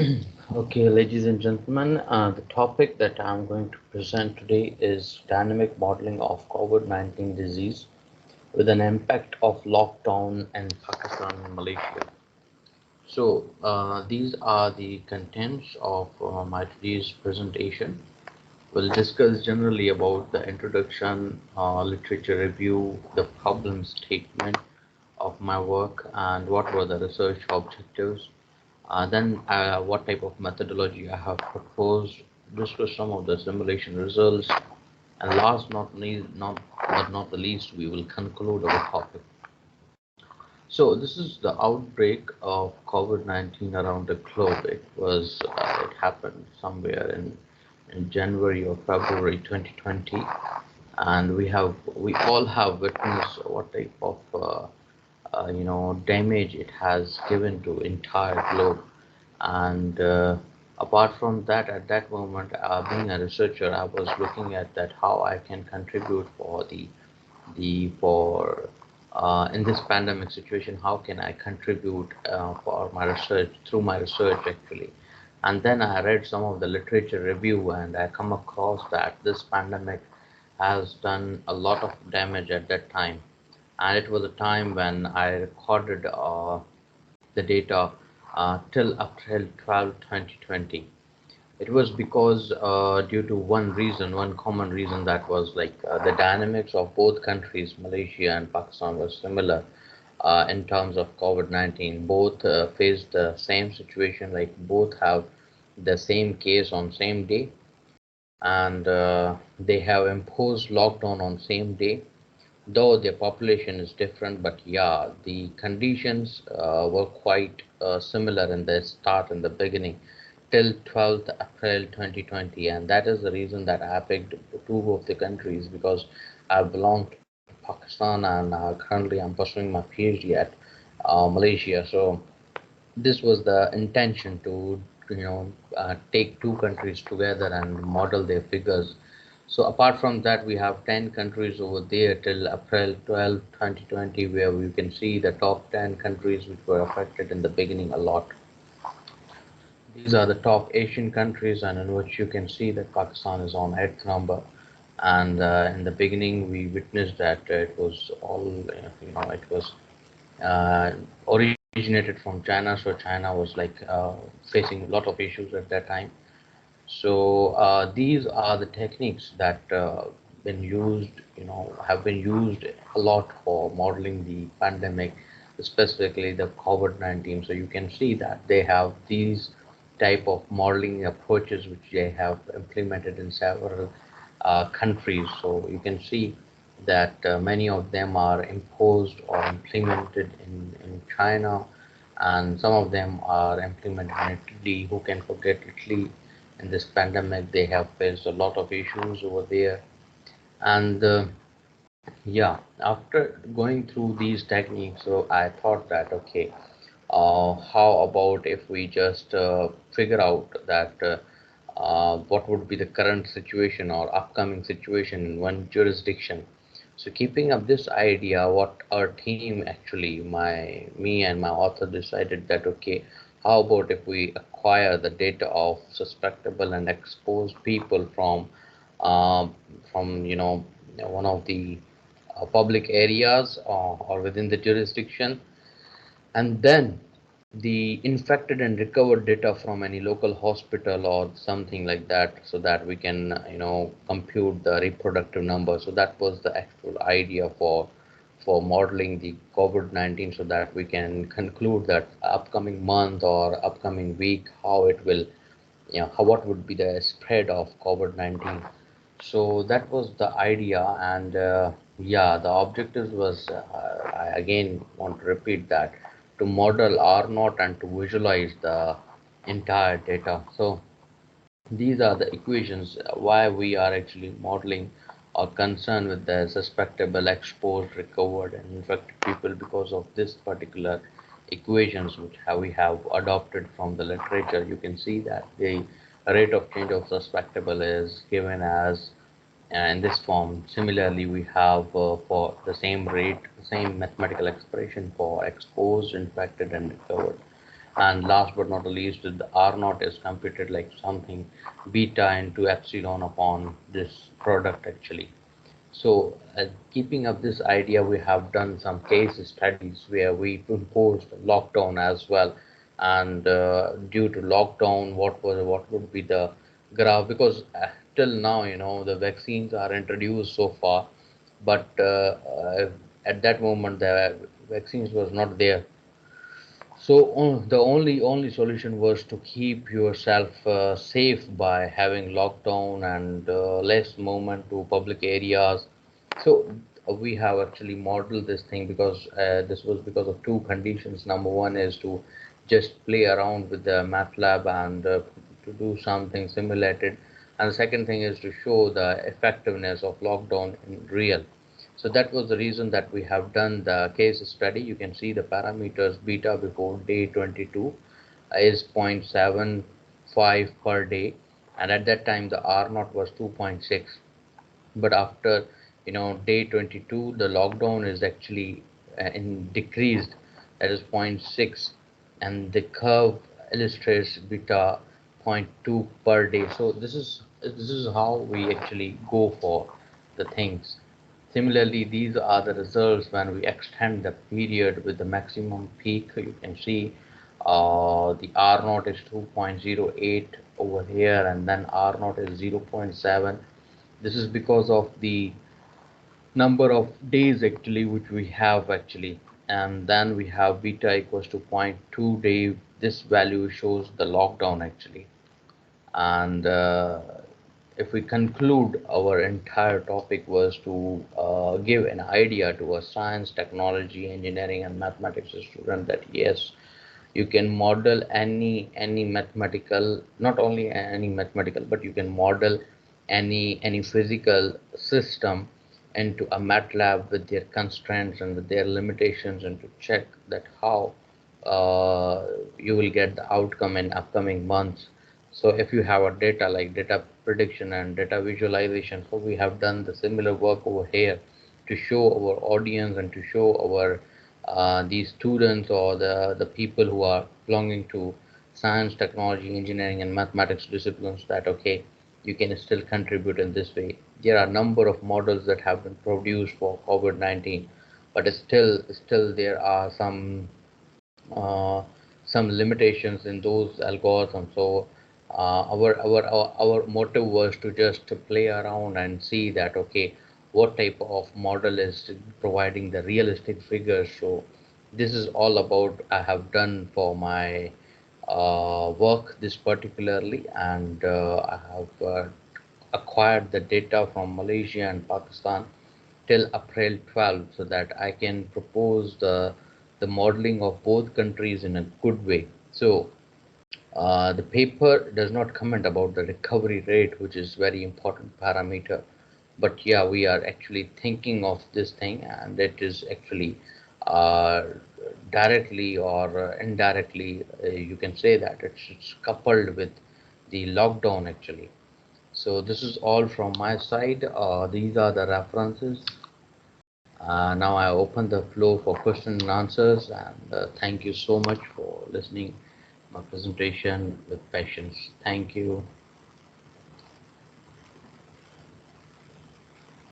Okay, ladies and gentlemen, the topic that I'm going to present today is dynamic modeling of COVID-19 disease with an impact of lockdown in Pakistan and Malaysia. So, these are the contents of my today's presentation. We'll discuss generally about the introduction, literature review, the problem statement of my work, and what were the research objectives. Then, what type of methodology I have proposed, discuss some of the simulation results, and last not the least, we will conclude our topic. So this is the outbreak of COVID-19 around the globe. It happened somewhere in January or February 2020, and we all have witnessed what type of damage it has given to entire globe. And apart from that, at that moment, being a researcher, I was looking at that how I can contribute for the for in this pandemic situation, how can I contribute for my research through my research actually. And then I read some of the literature review, and I come across that this pandemic has done a lot of damage at that time. And it was a time when I recorded the data till April 12, 2020. It was because due to one reason, one common reason, that was like the dynamics of both countries, Malaysia and Pakistan, was similar in terms of COVID-19. Both faced the same situation, like both have the same case on same day, and they have imposed lockdown on same day, though their population is different. But yeah, the conditions were quite similar in the start, in the beginning, till 12th April 2020. And that is the reason that I picked two of the countries, because I belong to Pakistan, and currently I'm pursuing my PhD at Malaysia. So this was the intention to take two countries together and model their figures. So apart from that, we have 10 countries over there till April 12, 2020, where we can see the top 10 countries which were affected in the beginning a lot. These are the top Asian countries, and in which you can see that Pakistan is on eighth number. And in the beginning, we witnessed that it was all, it was uh, originated from China, so China was like facing a lot of issues at that time. So these are the techniques that been used, have been used a lot for modeling the pandemic, specifically the COVID-19. So you can see that they have these type of modeling approaches which they have implemented in several countries. So you can see that many of them are imposed or implemented in China, and some of them are implemented in Italy. Who can forget Italy? In this pandemic, they have faced a lot of issues over there. And yeah, after going through these techniques, so I thought that okay, how about if we just figure out that what would be the current situation or upcoming situation in one jurisdiction. So keeping up this idea, what our team actually, me and my author, decided that okay, how about if we acquire the data of suspectable and exposed people um, from one of the public areas or within the jurisdiction, and then the infected and recovered data from any local hospital or something like that, so that we can compute the reproductive number. So that was the actual idea for modeling the COVID-19, so that we can conclude that upcoming month or upcoming week, how it will, what would be the spread of COVID-19. So that was the idea, and yeah, the objectives was, I again want to repeat that, to model R naught and to visualize the entire data. So these are the equations why we are actually modeling or concerned with the suspectable, exposed, recovered, and infected people, because of this particular equations which we have adopted from the literature. You can see that the rate of change of suspectable is given as in this form. Similarly, we have for the same rate, the same mathematical expression for exposed, infected, and recovered. And last but not the least, the R naught is computed like something beta into epsilon upon this product actually. So, keeping up this idea, we have done some case studies where we imposed lockdown as well. And due to lockdown, what would be the graph? Because till now, the vaccines are introduced so far, but at that moment the vaccines was not there. So the only solution was to keep yourself safe by having lockdown and less movement to public areas. So we have actually modeled this thing because this was because of two conditions. Number one is to just play around with the MATLAB and to do something simulated, and the second thing is to show the effectiveness of lockdown in real. So that was the reason that we have done the case study. You can see the parameters beta before day 22 is 0.75 per day, and at that time the R naught was 2.6. But after day 22, the lockdown is actually in decreased, that is zero point 0.6, and the curve illustrates beta zero point 0.2 per day. So this is how we actually go for the things. Similarly, these are the results when we extend the period with the maximum peak. You can see the R naught is 2.08 over here, and then R naught is 0.7. This is because of the number of days actually which we have actually, and then we have beta equals to zero point 0.2 day. This value shows the lockdown actually. And if we conclude, our entire topic was to give an idea to a science, technology, engineering, and mathematics student that yes, you can model any mathematical, not only any mathematical, but you can model any physical system into a MATLAB with their constraints and with their limitations, and to check that how you will get the outcome in upcoming months. So if you have a data like data prediction and data visualization, so we have done the similar work over here to show our audience and to show our these students or the people who are belonging to science, technology, engineering, and mathematics disciplines that okay, you can still contribute in this way. There are a number of models that have been produced for COVID-19, but still there are uh, some limitations in those algorithms. So our motive was to just to play around and see that okay, what type of model is providing the realistic figures. So this is all about I have done for my work this particularly, and I have acquired the data from Malaysia and Pakistan till April 12 so that I can propose the modeling of both countries in a good way. So the paper does not comment about the recovery rate, which is very important parameter. But yeah, we are actually thinking of this thing, and it is actually uh, directly or indirectly, you can say that it's coupled with the lockdown actually. So this is all from my side. These are the references. Now I open the floor for question and answers, and thank you so much for listening my presentation with patience. Thank you.